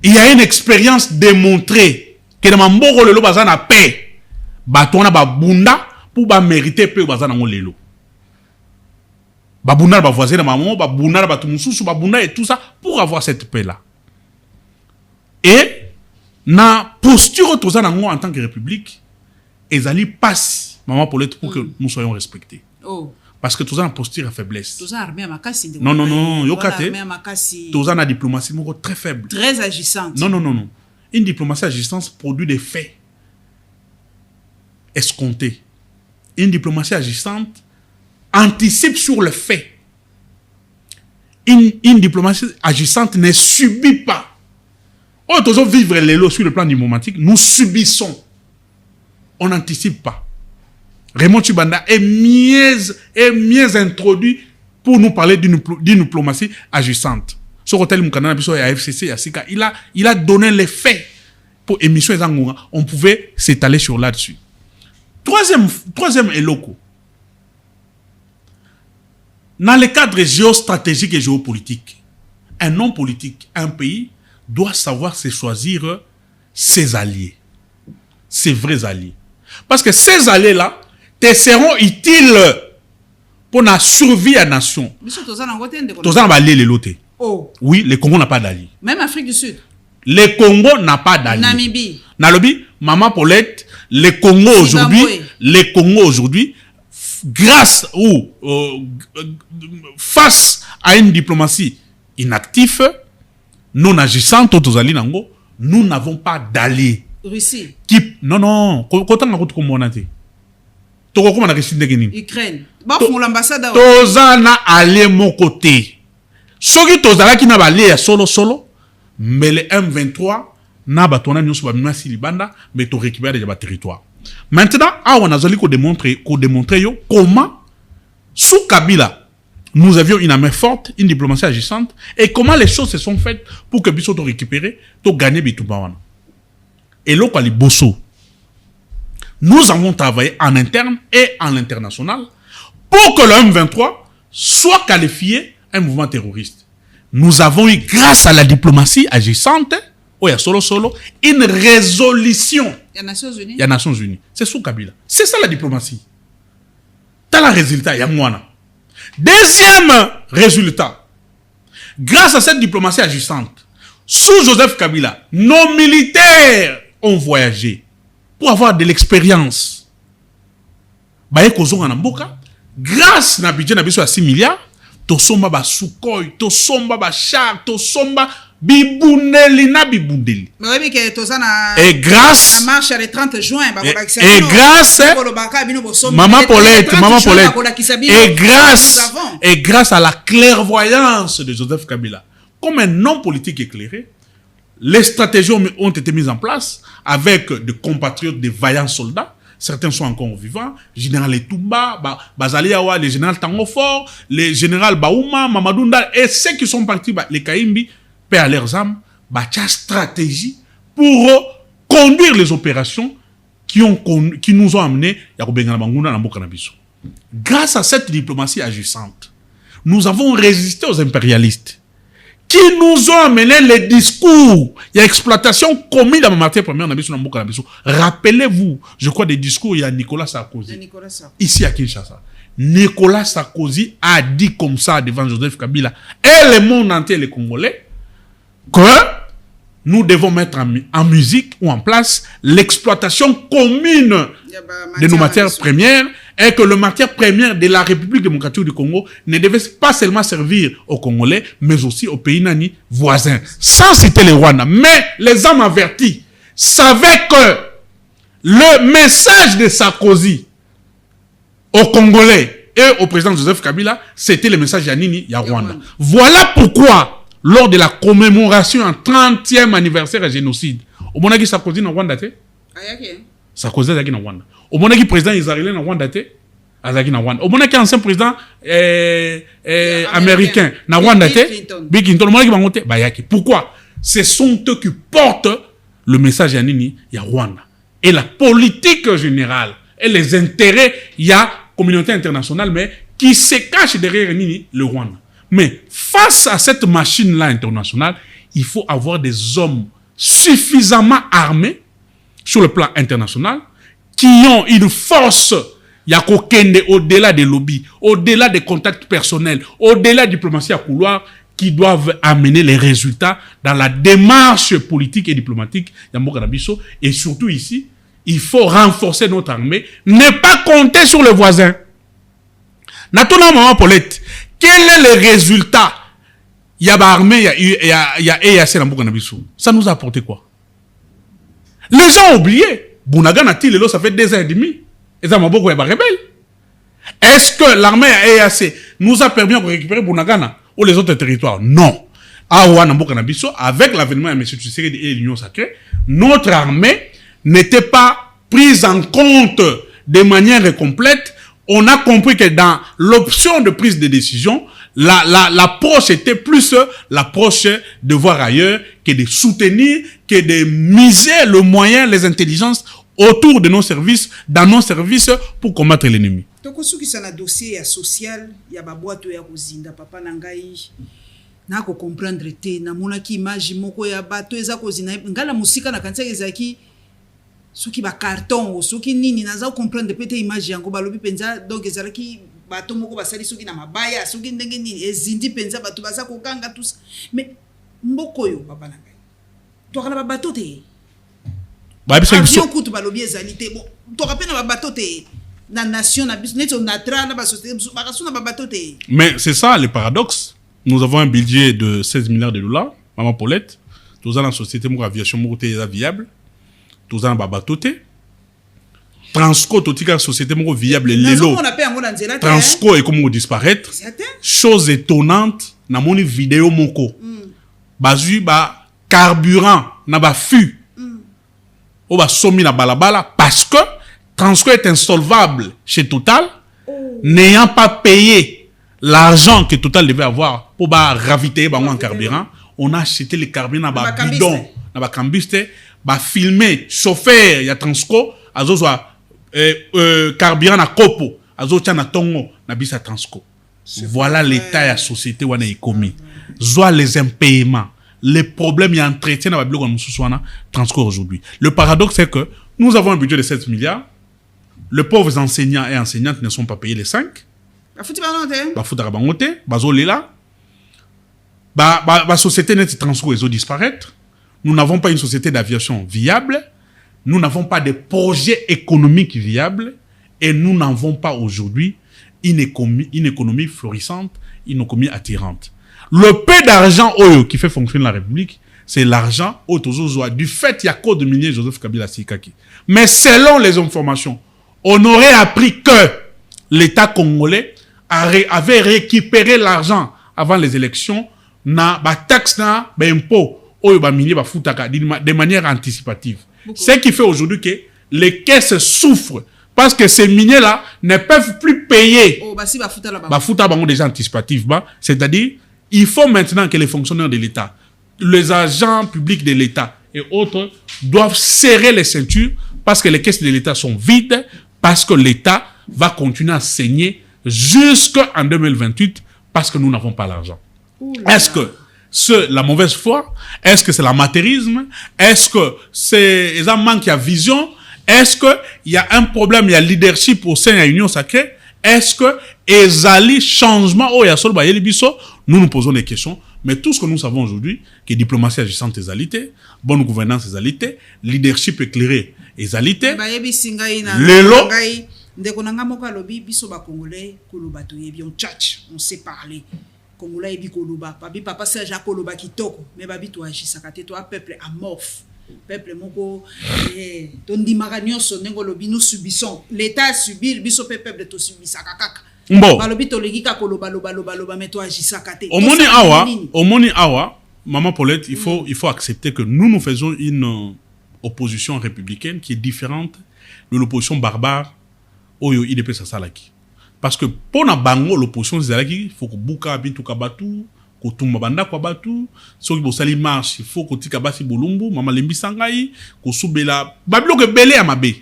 il y a une expérience démontrée que dans mon boro le bazan a paix. Batona ba bunda pour ba mériter peu bazan ngo lelo. Ba bunda ba voisin na maman, ba bunda ba tumususu, ba bunda et tout ça pour avoir cette paix là. Et na posture tozana ngo en tant que république, ezali passe maman Paulette pour que nous soyons respectés. Oh. Parce que tous en posture à faiblesse. Tous en armée à makasi. Non, yokate. Tous en a diplomatie très faible. Très agissante. Non. Une diplomatie agissante produit des faits escomptés. Une diplomatie agissante anticipe sur le fait. Une diplomatie agissante ne subit pas. Oh, tous vivre les lots sur le plan diplomatique, nous subissons. On n'anticipe pas. Raymond Tchibanda est mieux introduit pour nous parler d'une diplomatie agissante. sur hôtel Mukana biso et FCC ya sika, il a donné les faits pour émission Zangonga. On pouvait s'étaler sur là-dessus. Troisième éloko. Dans le cadre géostratégique et géopolitique, un homme politique, un pays doit savoir se choisir ses alliés, ses vrais alliés. Parce que ces alliés-là te seront utiles pour la survie à la nation. Oh. Oui, le Congo n'a pas d'alliés. Même Afrique du Sud. Le Congo n'a pas d'alliés. Namibie. Nalobi, Maman Paulette, le Congo aujourd'hui, grâce ou face à une diplomatie inactive, non agissante, nous n'avons pas d'alliés. Russie. Non. Ukraine. L'ambassade. Tozana allié mon côté. Soki tozala ki na balé solo, mais le M23 na batona nyonso ba minasi libanda, mais to récupérer déjà ba territoire. Maintenant, on a zali ko démontrer comment sous Kabila nous avions une armée forte, une diplomatie agissante, et comment les choses se sont faites pour que biso to récupérer, to gagner Bitoubawana. Et là, quoi, les bosso. Nous avons travaillé en interne et en international pour que le M23 soit qualifié un mouvement terroriste. Nous avons eu, grâce à la diplomatie agissante, une résolution. Il y a Nations Unies. Il y a Nations Unies. C'est sous Kabila. C'est ça la diplomatie. T'as le résultat, il y a Mouana. Deuxième résultat. Grâce à cette diplomatie agissante, sous Joseph Kabila, nos militaires ont voyagé pour avoir de l'expérience. Grâce à budget à 6 milliards, tosomba ba Sukhoi, tosomba ba char, tosomba bibundeli na bibundeli. Et grâce la marche le 30 juin, et grâce Maman Paulette, et grâce à la clairvoyance de Joseph Kabila, comme un homme politique éclairé, les stratégies ont été mises en place avec des compatriotes, des vaillants soldats. Certains sont encore vivants. Général Etumba, Bazaliawa, le général Tangofor, le général Baouma, Mamadunda, et ceux qui sont partis, les Kaimbi, paix à leurs âmes, une stratégie pour conduire les opérations qui nous ont amenés à grâce à cette diplomatie agissante, nous avons résisté aux impérialistes qui nous ont amené les discours. Il y a exploitation commise dans ma matière première. Rappelez-vous, je crois, des discours, il y a Nicolas Sarkozy. Ici à Kinshasa. Nicolas Sarkozy a dit comme ça devant Joseph Kabila et le monde entier, les Congolais, que nous devons mettre en musique ou en place l'exploitation commune de nos matières premières et que les matières premières de la République démocratique du Congo ne devaient pas seulement servir aux Congolais, mais aussi aux pays nani voisins. Sans citer les Rwanda. Mais les hommes avertis savaient que le message de Sarkozy aux Congolais et au président Joseph Kabila, c'était le message Yanini Rwanda. Voilà pourquoi, lors de la commémoration en 30e anniversaire du génocide, au moment où Sarkozy na Rwanda, Sarkozy na Rwanda. Au moment où président israélien na Rwanda, au moment où ancien président américain na Rwanda, Bill Clinton, pourquoi? Ce sont eux qui portent le message Yanini Rwanda. Et la politique générale et les intérêts, il y a communauté internationale, mais qui se cache derrière Nini, le Rwanda. Mais face à cette machine-là internationale, il faut avoir des hommes suffisamment armés sur le plan international, qui ont une force, il y a au-delà des lobbies, au-delà des contacts personnels, au-delà de la diplomatie à couloir, qui doivent amener les résultats dans la démarche politique et diplomatique. Et surtout ici, il faut renforcer notre armée, ne pas compter sur les voisins. Natona Maman Paulette, quel est le résultat? Il y a l'armée, il y a EAC dans Boukanabissou. Ça nous a apporté quoi? Les gens ont oublié. Bounaga Nati, ça fait 2 ans et demi. Et ça m'a beaucoup rebelle. Est-ce que l'armée EAC nous a permis de récupérer Bounagana ou les autres territoires? Non. Avec l'avènement de M. Tshisekedi et l'Union sacrée, notre armée n'était pas prise en compte de manière complète. On a compris que dans l'option de prise de décision, l'approche était plus l'approche de voir ailleurs que de soutenir, que de miser le moyen, les intelligences autour de nos services, dans nos services pour combattre l'ennemi. Donc, ce qui est un dossier social, il y a des boîtes ya kozinda papa nangai na ko comprendre te na mona ki image moko ya bato eza kozinda ngala musika na kanisa ezaki soki ba carton soki nini naza comprendre peut-être image yango balobi penza donc ezalaki bato moko basali soki na mabaya soki ndenge nini ezindi penza bato baza kokanga tous mais mboko yo papa nangai to kana ba bato te ba biso kutu balobi ezalité bon to rappelle na ba bato te. Mais c'est ça le paradoxe. Nous avons un budget de 16 milliards de dollars, Maman Paulette. Nous avons une société de aviation viable. Nous avons un bateau. Transco, une société viable. Transco est comme disparaître. Chose étonnante, dans mon vidéo moko. Bazu ba carburant na ba fût. O ba somi na balabala parce que Transco est insolvable chez Total, n'ayant pas payé l'argent que Total devait avoir pour ravitailler en carburant. On a acheté les carburants dans le bidon, dans le cambiste, filmer, chauffeur, il y a Transco, carburant à Kopo, na Tongo, na bisa Transco. Voilà l'état de la société où on est commis. Soit les impayements, les problèmes et entretien dans le Transco aujourd'hui. Le paradoxe, c'est que nous avons un budget de 7 milliards. Les pauvres enseignants et enseignantes ne sont pas payés les 5. La société net Transco et disparaître. Nous n'avons pas une société d'aviation viable. Nous n'avons pas de projets économiques viables. Et nous n'avons pas aujourd'hui une économie florissante, une économie attirante. Le peu d'argent qui fait fonctionner la République, c'est l'argent du fait qu'il y a code minier Joseph Kabila Sikaki. Mais selon les informations, on aurait appris que l'État congolais avait récupéré l'argent avant les élections, na ba taxe na ba impôt de manière anticipative. Ce qui fait aujourd'hui que les caisses souffrent parce que ces miniers-là ne peuvent plus payer. Déjà anticipativement, c'est-à-dire il faut maintenant que les fonctionnaires de l'État, les agents publics de l'État et autres doivent serrer les ceintures parce que les caisses de l'État sont vides, parce que l'État va continuer à saigner jusqu'en 2028 parce que nous n'avons pas l'argent. Est-ce que c'est la mauvaise foi? Est-ce que c'est l'amateurisme? Est-ce que c'est un manque de vision? Est-ce qu'il y a un problème, il y a leadership au sein de l'Union sacrée? Est-ce que ezali changement nous nous posons des questions, mais tout ce que nous savons aujourd'hui, que diplomatie agissante ezalité, bonne gouvernance ezalité, leadership éclairé ezalité, lelo ndeko nanga moko alobi biso ba congolais koloba to yebi on tchatch on sait parler congolais yebi koloba babi papa Serge akoloba kitoko mais babi to agisaka te to a peuple amorphe peuple moko tondimaka nyonso ndenge lobi nous subissons l'état subir biso peuple to subisaka kaka bon balobi to legika koloba loba mais to agisaka te omoni awa maman Paulette il faut accepter que nous faisons une opposition républicaine qui est différente de l'opposition barbare oyo IDP Sasalaki. Parce que pour na bango l'opposition Sasalaki, il faut que buka bitu kabatu, ko tumba banda kwa batu, soki bo sali marche, il faut ko tika basi bolumbu, mama lembi sangai, ko subela babilo ke belé à mabe.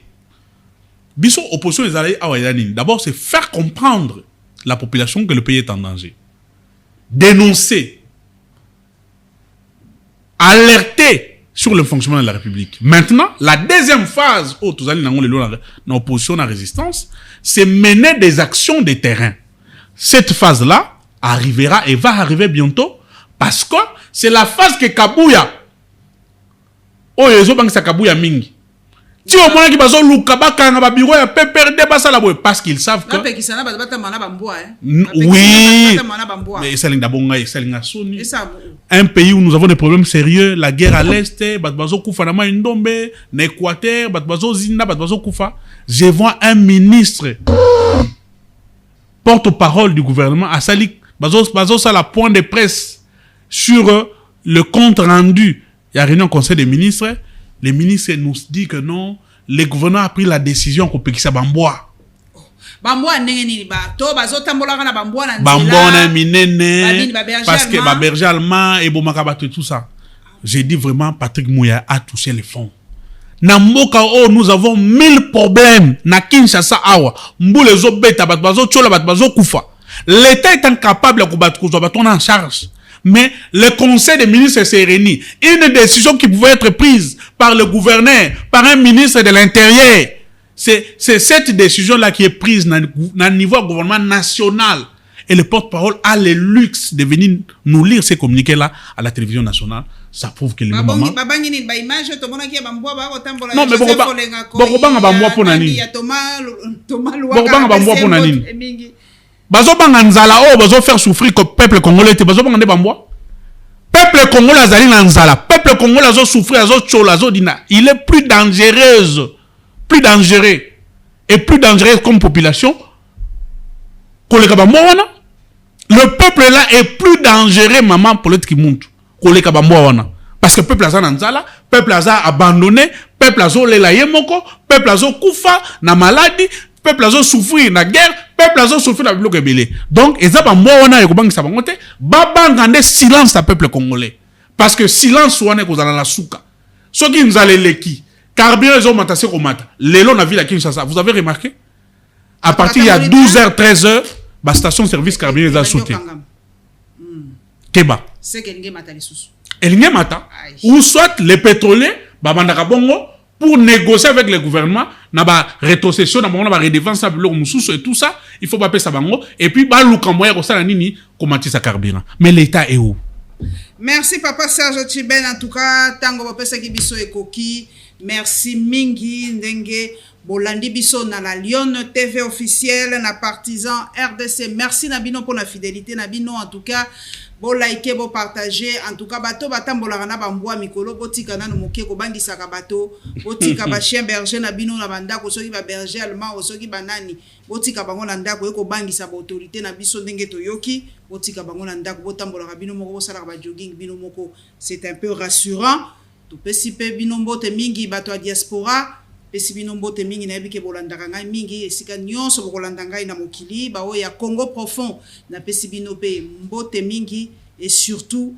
Biso opposition Sasalaki awayani. D'abord c'est faire comprendre la population que le pays est en danger. Dénoncer, alerter sur le fonctionnement de la République. Maintenant, la deuxième phase, l'opposition à la résistance, c'est mener des actions de terrain. Cette phase-là arrivera et va arriver bientôt parce que c'est la phase que Kabouya, mingi. Si au moins qui baso lukaba kanga ba bureau ya PPRD basala boy parce qu'ils savent que oui mais ça linga bonga ça linga soni un pays où nous avons des problèmes sérieux, la guerre à l'est, baso kufa na ma ndombe na Équateur, baso zinda baso kufa. Je vois un ministre porte-parole du gouvernement à sali baso ça la point de presse sur le compte rendu. Il y a réunion conseil des ministres. Les ministres nous disent que non, le gouvernement a pris la décision qu'on peut qu'il s'abamboie. bambwa ndenge nini ba to bazotambolaka na bambwa na nzela bambona minene parce que allemand. berger allemand et bomakabato et tout ça. J'ai dit vraiment Patrick Mouya a touché les fonds. Na mboka oh nous avons 1000 problèmes na Kinshasa awa mbule zo beta bat bazo chola bat bazo kufa. L'État est incapable de battre en charge. Mais le conseil des ministres s'est réuni. Une décision qui pouvait être prise par le gouverneur, par un ministre de l'Intérieur. C'est cette décision-là qui est prise dans le niveau gouvernement national. Et le porte-parole a le luxe de venir nous lire ces communiqués-là à la télévision nationale. Ça prouve qu'il est le moment. Non, mais Bokobanga Bamboa pour Nani. Bokobanga Bamboa pour Nani. Bazo banga nzala oh bazo faire souffrir que peuple congolais te bazo banga bambwa peuple congolais azali na nzala peuple congolais azo souffrir azo chola azo dina il est plus dangereux et plus dangereux comme population koleka bambwa wana le peuple là est plus dangereux maman politique monde koleka bambwa wana parce que peuple aza na nzala peuple aza abandonné peuple azo lela yemoko peuple azo kufa na maladie peuple azo souffrir na guerre peuple azo souffrir na biloko ebele donc eza ba mwa wana ekobangisa bango te babanga silence à peuple congolais parce que silence wana ekozala la suka soki nzala eleki carburant ezo matase komata lelo na ville ya Kinshasa vous avez remarqué à partir ya 12h 13h ba station service carburant eza sauté keba c'est que nge mata lisusu elinge mata ou soit les pétroliers babandaka bongo pour négocier avec le gouvernement, na ba rétrocession, na ba redevance, na biloko mususu et tout ça, il faut pas payer ça bango. Et puis, ba luka moya ko sala nini, komati sa carburant. Mais l'État est où? Merci Papa Serge Chiben, en tout cas, tango ba pesa ki biso ekoki. Merci mingi ndenge bolandi biso na la Lyon TV officielle, na partisan RDC. Merci na bino pour la fidélité, na bino en tout cas. Bo like, bo partager, en tout cas bato batambola na bambwa mikolo botika na moke ko bangisa ka bato botika ba chien berger na bino na bandako soki ba berger allemand soki banani botika bango na ndako ko bangisa ba autorité na biso ndenge toyoki botika bango na ndako botambola ka bino moko bosala ba jogging bino moko c'est un peu rassurant to pesi pe bino mbote mingi bato a diaspora pesi bino mbote mingi na yebike bolandaka ngai mingi esika nyonso bokolanda ngai na mokili ba oya Congo profond na pesi bino pe mbote mingi et surtout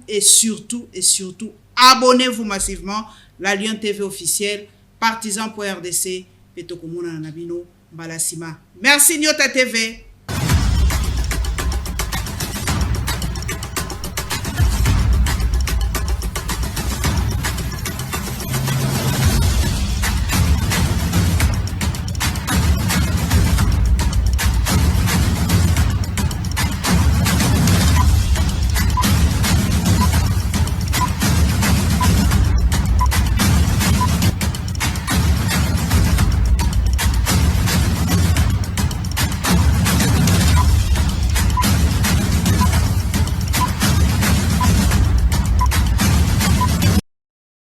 abonnez-vous massivement la Lyon TV officielle partisan.rdc petokomona na bino balasima merci Nyota TV.